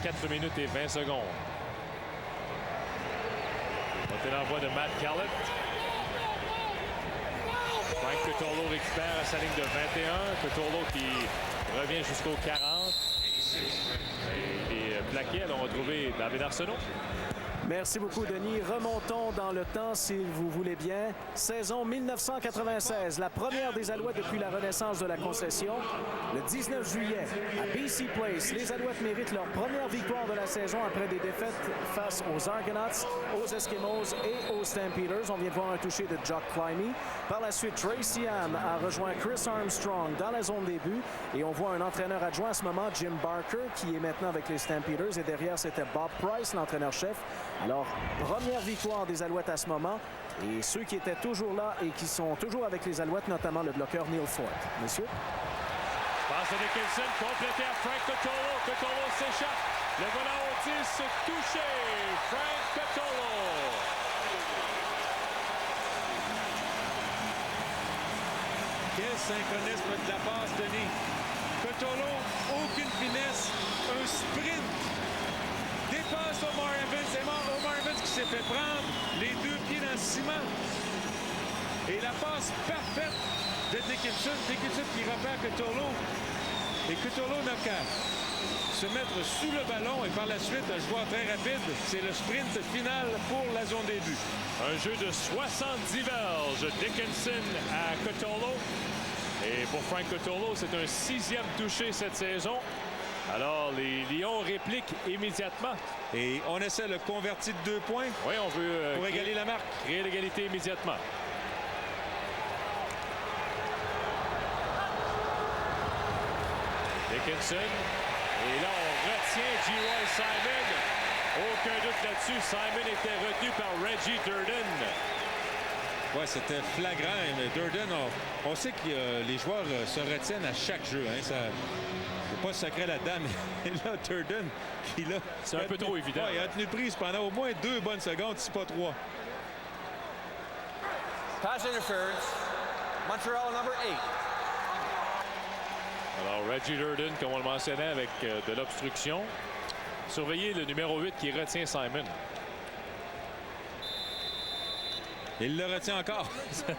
4 minutes et 20 secondes. C'est l'envoi de Matt Kellett. Frank Coutolo récupère à sa ligne de 21. Coutolo qui revient jusqu'au 40. Et les plaqués allons retrouver David Arsenault. Merci beaucoup, Denis. Remontons dans le temps, si vous voulez bien. Saison 1996, la première des Alouettes depuis la renaissance de la concession. Le 19 juillet, à BC Place, les Alouettes méritent leur première victoire de la saison après des défaites face aux Argonauts, aux Eskimos et aux Stampeders. On vient de voir un toucher de Jock Climie. Par la suite, Tracy Ham a rejoint Chris Armstrong dans la zone des buts. Et on voit un entraîneur adjoint à ce moment, Jim Barker, qui est maintenant avec les Stampeders. Et derrière, c'était Bob Price, l'entraîneur-chef. Alors, première victoire des Alouettes à ce moment. Et ceux qui étaient toujours là et qui sont toujours avec les Alouettes, notamment le bloqueur Neil Ford. Messieurs? Passe de Dickinson, complété à Frank Coutolo. Coutolo s'échappe. Le voilà au 10, touché. Frank Coutolo. Quel synchronisme de la passe, Denis. Coutolo, aucune finesse, un sprint. Dépasse Omar Evans. C'est Omar Evans qui s'est fait prendre les deux pieds dans le ciment. Et la passe parfaite de Dickinson. Dickinson qui repère Coutolo. Et Coutolo n'a qu'à se mettre sous le ballon. Et par la suite, un joueur très rapide. C'est le sprint final pour la zone des buts. Un jeu de 70 verges. Dickinson à Coutolo. Et pour Frank Coutolo, c'est un 6e touché cette saison. Alors, les Lions répliquent immédiatement. Et on essaie le converti de 2 points. Oui, on veut pour égaler la marque. Créer l'égalité immédiatement. Dickinson. Et là, on retient G.Y. Simon. Aucun doute là-dessus. Simon était retenu par Reggie Durden. Oui, c'était flagrant. Mais Durden, on sait que les joueurs se retiennent à chaque jeu. Hein, ça... pas secret là-dedans, mais là, Durden, qui là... C'est un peu trop évident. Ouais, il a tenu prise pendant au moins 2 bonnes secondes, si pas 3. Pass interference. Montreal number 8. Alors, Reggie Durden, comme on le mentionnait, avec de l'obstruction. Surveillez le numéro 8 qui retient Simon. Il le retient encore.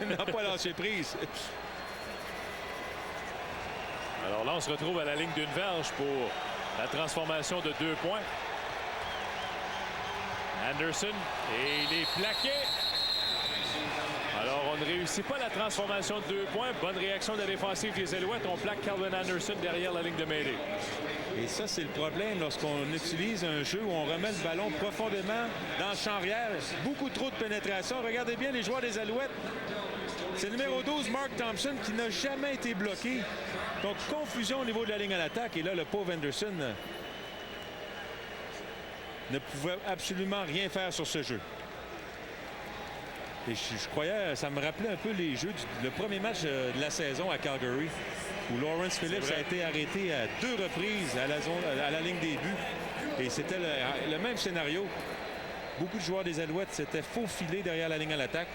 Il n'a pas lâché prise. Alors là, on se retrouve à la ligne d'une verge pour la transformation de 2 points. Anderson et il est plaqué. Alors, on ne réussit pas la transformation de 2 points. Bonne réaction de la défensive des Alouettes. On plaque Calvin Anderson derrière la ligne de mêlée. Et ça, c'est le problème lorsqu'on utilise un jeu où on remet le ballon profondément dans le champ arrière. Beaucoup trop de pénétration. Regardez bien les joueurs des Alouettes. C'est le numéro 12, Mark Thompson, qui n'a jamais été bloqué. Donc, confusion au niveau de la ligne à l'attaque. Et là, le pauvre Anderson ne pouvait absolument rien faire sur ce jeu. Et je croyais, ça me rappelait un peu les jeux le premier match de la saison à Calgary, où Lawrence Phillips a été arrêté à 2 reprises à la ligne des buts. Et c'était le même scénario. Beaucoup de joueurs des Alouettes s'étaient faufilés derrière la ligne à l'attaque.